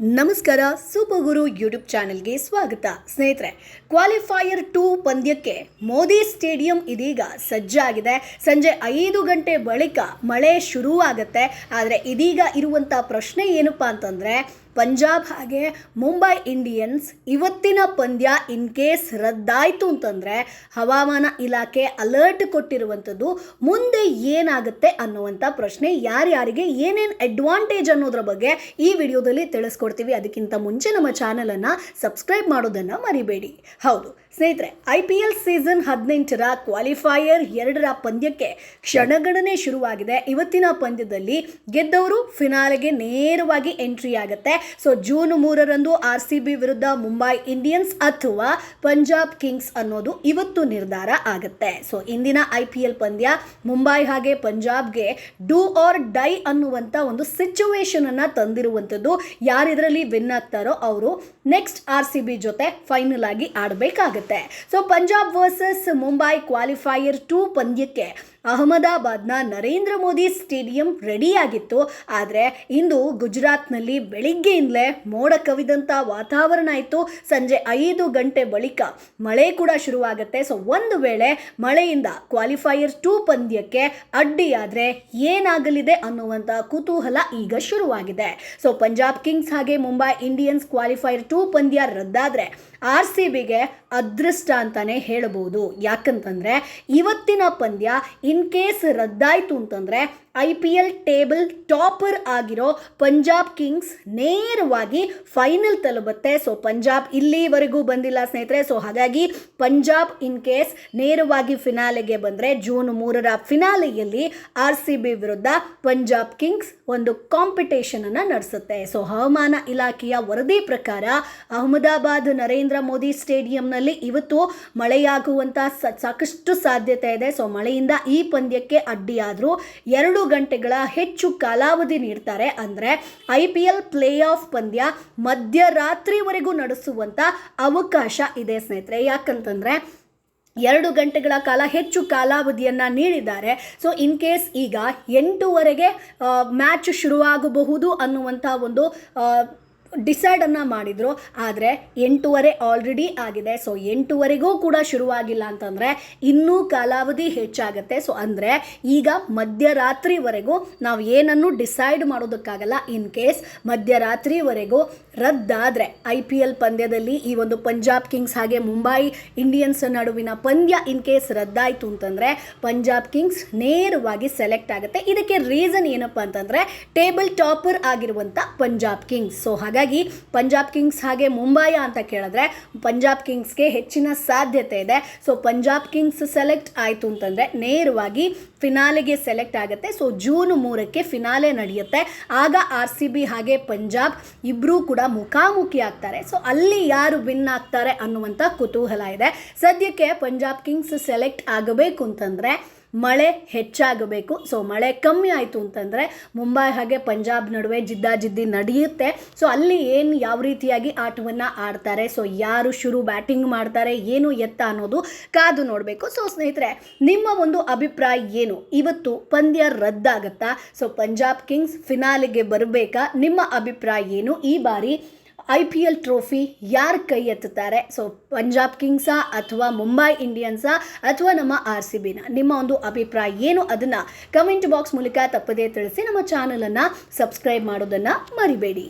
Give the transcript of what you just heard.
ನಮಸ್ಕಾರ. ಸೂಪರ್ ಗುರು ಯೂಟ್ಯೂಬ್ ಚಾನೆಲ್ಗೆ ಸ್ವಾಗತ. ಸ್ನೇಹಿತರೆ, ಕ್ವಾಲಿಫೈಯರ್ 2 ಪಂದ್ಯಕ್ಕೆ ಮೋದಿ ಸ್ಟೇಡಿಯಂ ಇದೀಗ ಸಜ್ಜಾಗಿದೆ. ಸಂಜೆ 5 ಗಂಟೆ ಬಳಿಕ ಮಳೆ ಶುರುವಾಗುತ್ತೆ. ಆದರೆ ಇದೀಗ ಇರುವಂಥ ಪ್ರಶ್ನೆ ಏನಪ್ಪ ಅಂತಂದರೆ, ಪಂಜಾಬ್ ಹಾಗೆ ಮುಂಬೈ ಇಂಡಿಯನ್ಸ್ ಇವತ್ತಿನ ಪಂದ್ಯ ಇನ್ ಕೇಸ್ ರದ್ದಾಯಿತು ಅಂತಂದರೆ ಹವಾಮಾನ ಇಲಾಖೆ ಅಲರ್ಟ್ ಕೊಟ್ಟಿರುವಂಥದ್ದು ಮುಂದೆ ಏನಾಗುತ್ತೆ ಅನ್ನುವಂಥ ಪ್ರಶ್ನೆ. ಯಾರ್ಯಾರಿಗೆ ಏನೇನು ಅಡ್ವಾಂಟೇಜ್ ಅನ್ನೋದ್ರ ಬಗ್ಗೆ ಈ ವಿಡಿಯೋದಲ್ಲಿ ತಿಳಿಸ್ಕೊಡ್ತೀವಿ. ಅದಕ್ಕಿಂತ ಮುಂಚೆ ನಮ್ಮ ಚಾನಲನ್ನು ಸಬ್ಸ್ಕ್ರೈಬ್ ಮಾಡೋದನ್ನು ಮರಿಬೇಡಿ. ಹೌದು ಸ್ನೇಹಿತರೆ, IPL ಸೀಸನ್ 18ರ ಕ್ವಾಲಿಫೈಯರ್ 2ರ ಪಂದ್ಯಕ್ಕೆ ಕ್ಷಣಗಣನೆ ಶುರುವಾಗಿದೆ. ಇವತ್ತಿನ ಪಂದ್ಯದಲ್ಲಿ ಗೆದ್ದವರು ಫಿನಾಲೆಗೆ ನೇರವಾಗಿ ಎಂಟ್ರಿ ಆಗುತ್ತೆ. ಸೊ ಜೂನ್ 3ರಂದು RCB ವಿರುದ್ಧ ಮುಂಬೈ ಇಂಡಿಯನ್ಸ್ ಅಥವಾ ಪಂಜಾಬ್ ಕಿಂಗ್ಸ್ ಅನ್ನೋದು ಇವತ್ತು ನಿರ್ಧಾರ ಆಗುತ್ತೆ. ಸೊ ಇಂದಿನ IPL ಪಂದ್ಯ ಮುಂಬೈ ಹಾಗೆ ಪಂಜಾಬ್ಗೆ ಡೂ ಆರ್ ಡೈ ಅನ್ನುವಂಥ ಒಂದು ಸಿಚುವೇಶನ್ ಅನ್ನು ತಂದಿರುವಂಥದ್ದು. ಯಾರು ಇದರಲ್ಲಿ ವಿನ್ ಆಗ್ತಾರೋ ಅವರು ನೆಕ್ಸ್ಟ್ RCB ಜೊತೆ ಫೈನಲ್ ಆಗಿ ಆಡಬೇಕಾಗುತ್ತೆ. So Punjab versus Mumbai qualifier 2 ಪಂದ್ಯಕ್ಕೆ ಅಹಮದಾಬಾದ್ನ ನರೇಂದ್ರ ಮೋದಿ ಸ್ಟೇಡಿಯಂ ರೆಡಿಯಾಗಿತ್ತು. ಆದರೆ ಇಂದು ಗುಜರಾತ್ನಲ್ಲಿ ಬೆಳಿಗ್ಗೆಯಿಂದಲೇ ಮೋಡ ಕವಿದಂಥ ವಾತಾವರಣ ಇತ್ತು. ಸಂಜೆ 5 ಗಂಟೆ ಬಳಿಕ ಮಳೆ ಕೂಡ ಶುರುವಾಗುತ್ತೆ. ಸೊ ಒಂದು ವೇಳೆ ಮಳೆಯಿಂದ ಕ್ವಾಲಿಫೈಯರ್ 2 ಪಂದ್ಯಕ್ಕೆ ಅಡ್ಡಿಯಾದರೆ ಏನಾಗಲಿದೆ ಅನ್ನುವಂಥ ಕುತೂಹಲ ಈಗ ಶುರುವಾಗಿದೆ. ಸೊ ಪಂಜಾಬ್ ಕಿಂಗ್ಸ್ ಹಾಗೆ ಮುಂಬೈ ಇಂಡಿಯನ್ಸ್ ಕ್ವಾಲಿಫೈಯರ್ 2 ಪಂದ್ಯ ರದ್ದಾದರೆ RCBಗೆ ಅದೃಷ್ಟ ಅಂತಾನೆ ಹೇಳಬಹುದು. ಯಾಕಂತಂದರೆ ಇವತ್ತಿನ ಪಂದ್ಯ ಇನ್ ಕೇಸ್ ರದ್ದಾಯಿತು ಅಂತಂದರೆ IPL ಟೇಬಲ್ ಟಾಪರ್ ಆಗಿರೋ ಪಂಜಾಬ್ ಕಿಂಗ್ಸ್ ನೇರವಾಗಿ ಫೈನಲ್ ತಲುಪುತ್ತೆ. ಸೊ ಪಂಜಾಬ್ ಇಲ್ಲಿವರೆಗೂ ಬಂದಿಲ್ಲ ಸ್ನೇಹಿತರೆ. ಸೊ ಹಾಗಾಗಿ ಪಂಜಾಬ್ ಇನ್ ಕೇಸ್ ನೇರವಾಗಿ ಫಿನಾಲೆಗೆ ಬಂದರೆ ಜೂನ್ 3ರ ಫಿನಾಲೆಯಲ್ಲಿ RCB ವಿರುದ್ಧ ಪಂಜಾಬ್ ಕಿಂಗ್ಸ್ ಒಂದು ಕಾಂಪಿಟೇಷನ್ ಅನ್ನು ನಡೆಸುತ್ತೆ. ಸೊ ಹವಾಮಾನ ಇಲಾಖೆಯ ವರದಿ ಪ್ರಕಾರ ಅಹಮದಾಬಾದ್ ನರೇಂದ್ರ ಮೋದಿ ಸ್ಟೇಡಿಯಂನಲ್ಲಿ ಇವತ್ತು ಮಳೆಯಾಗುವಂಥ ಸಾಕಷ್ಟು ಸಾಧ್ಯತೆ ಇದೆ. ಸೊ ಮಳೆಯಿಂದ ಈ ಪಂದ್ಯಕ್ಕೆ ಅಡ್ಡಿಯಾದರೂ 2 ಗಂಟೆಗಳ ಹೆಚ್ಚು ಕಾಲಾವಧಿ ನೀಡ್ತಾರೆ. ಅಂದರೆ IPL ಪ್ಲೇ ಆಫ್ ಪಂದ್ಯ ಮಧ್ಯರಾತ್ರಿವರೆಗೂ ನಡೆಸುವಂಥ ಅವಕಾಶ ಇದೆ ಸ್ನೇಹಿತರೆ. ಯಾಕಂತಂದರೆ 2 ಗಂಟೆಗಳ ಕಾಲ ಹೆಚ್ಚು ಕಾಲಾವಧಿಯನ್ನು ನೀಡಿದ್ದಾರೆ. ಸೊ ಇನ್ ಕೇಸ್ ಈಗ 8ವರೆಗೆ ಮ್ಯಾಚ್ ಶುರುವಾಗಬಹುದು ಅನ್ನುವಂಥ ಒಂದು ಡಿಸೈಡನ್ನು ಮಾಡಿದರು. ಆದರೆ 8:30 ಆಲ್ರೆಡಿ ಆಗಿದೆ. ಸೊ 8ವರೆಗೂ ಕೂಡ ಶುರುವಾಗಿಲ್ಲ ಅಂತಂದರೆ ಇನ್ನೂ ಕಾಲಾವಧಿ ಹೆಚ್ಚಾಗುತ್ತೆ. ಸೊ ಅಂದರೆ ಈಗ ಮಧ್ಯರಾತ್ರಿವರೆಗೂ ನಾವು ಏನನ್ನು ಡಿಸೈಡ್ ಮಾಡೋದಕ್ಕಾಗಲ್ಲ. ಇನ್ ಕೇಸ್ ಮಧ್ಯರಾತ್ರಿವರೆಗೂ ರದ್ದಾದರೆ IPL ಪಂದ್ಯದಲ್ಲಿ ಈ ಒಂದು ಪಂಜಾಬ್ ಕಿಂಗ್ಸ್ ಹಾಗೆ ಮುಂಬೈ ಇಂಡಿಯನ್ಸ್ ನಡುವಿನ ಪಂದ್ಯ ಇನ್ ಕೇಸ್ ರದ್ದಾಯಿತು ಅಂತಂದರೆ ಪಂಜಾಬ್ ಕಿಂಗ್ಸ್ ನೇರವಾಗಿ ಸೆಲೆಕ್ಟ್ ಆಗುತ್ತೆ. ಇದಕ್ಕೆ ರೀಸನ್ ಏನಪ್ಪ ಅಂತಂದರೆ ಟೇಬಲ್ ಟಾಪರ್ ಆಗಿರುವಂಥ ಪಂಜಾಬ್ ಕಿಂಗ್ಸ್. ಸೊ ಹಾಗಾಗಿ ಪಂಜಾಬ್ ಕಿಂಗ್ಸ್ ಹಾಗೆ ಮುಂಬೈ ಅಂತ ಕೇಳಿದ್ರೆ ಪಂಜಾಬ್ ಕಿಂಗ್ಸ್ಗೆ ಹೆಚ್ಚಿನ ಸಾಧ್ಯತೆ ಇದೆ. ಸೊ ಪಂಜಾಬ್ ಕಿಂಗ್ಸ್ ಸೆಲೆಕ್ಟ್ ಆಯಿತು ಅಂತಂದರೆ ನೇರವಾಗಿ ಫಿನಾಲೆಗೆ ಸೆಲೆಕ್ಟ್ ಆಗುತ್ತೆ. ಸೊ ಜೂನ್ 3ಕ್ಕೆ ಫಿನಾಲೆ ನಡೆಯುತ್ತೆ. ಆಗ RCB ಹಾಗೆ ಪಂಜಾಬ್ ಇಬ್ಬರೂ ಕೂಡ ಮುಖಾಮುಖಿ ಆಗ್ತಾರೆ. ಸೊ ಅಲ್ಲಿ ಯಾರು ವಿನ್ ಆಗ್ತಾರೆ ಅನ್ನುವಂಥ ಕುತೂಹಲ ಇದೆ. ಸದ್ಯಕ್ಕೆ ಪಂಜಾಬ್ ಕಿಂಗ್ಸ್ ಸೆಲೆಕ್ಟ್ ಆಗಬೇಕು ಅಂತಂದರೆ ಮಳೆ ಹೆಚ್ಚಾಗಬೇಕು. ಸೊ ಮಳೆ ಕಮ್ಮಿ ಆಯಿತು ಅಂತಂದರೆ ಮುಂಬೈ ಹಾಗೆ ಪಂಜಾಬ್ ನಡುವೆ ಜಿದ್ದಾಜಿದ್ದಿ ನಡೆಯುತ್ತೆ. ಸೊ ಅಲ್ಲಿ ಯಾವ ರೀತಿಯಾಗಿ ಆಟವನ್ನು ಆಡ್ತಾರೆ, ಸೊ ಯಾರು ಶುರು ಬ್ಯಾಟಿಂಗ್ ಮಾಡ್ತಾರೆ, ಏನು ಎತ್ತ ಅನ್ನೋದು ಕಾದು ನೋಡಬೇಕು. ಸೊ ಸ್ನೇಹಿತರೆ, ನಿಮ್ಮ ಒಂದು ಅಭಿಪ್ರಾಯ ಏನು? ಇವತ್ತು ಪಂದ್ಯ ರದ್ದಾಗತ್ತಾ? ಸೊ ಪಂಜಾಬ್ ಕಿಂಗ್ಸ್ ಫಿನಾಲೆಗೆ ಬರಬೇಕಾ? ನಿಮ್ಮ ಅಭಿಪ್ರಾಯ ಏನು? ಈ ಬಾರಿ IPL ಟ್ರೋಫಿ ಯಾರು ಕೈ ಎತ್ತುತ್ತಾರೆ? ಸೊ ಪಂಜಾಬ್ ಕಿಂಗ್ಸಾ ಅಥವಾ ಮುಂಬೈ ಇಂಡಿಯನ್ಸಾ ಅಥವಾ ನಮ್ಮ RCBನ? ನಿಮ್ಮ ಒಂದು ಅಭಿಪ್ರಾಯ ಏನು? ಅದನ್ನು ಕಮೆಂಟ್ ಬಾಕ್ಸ್ ಮೂಲಕ ತಪ್ಪದೇ ತಿಳಿಸಿ. ನಮ್ಮ ಚಾನಲನ್ನು ಸಬ್ಸ್ಕ್ರೈಬ್ ಮಾಡೋದನ್ನು ಮರಿಬೇಡಿ.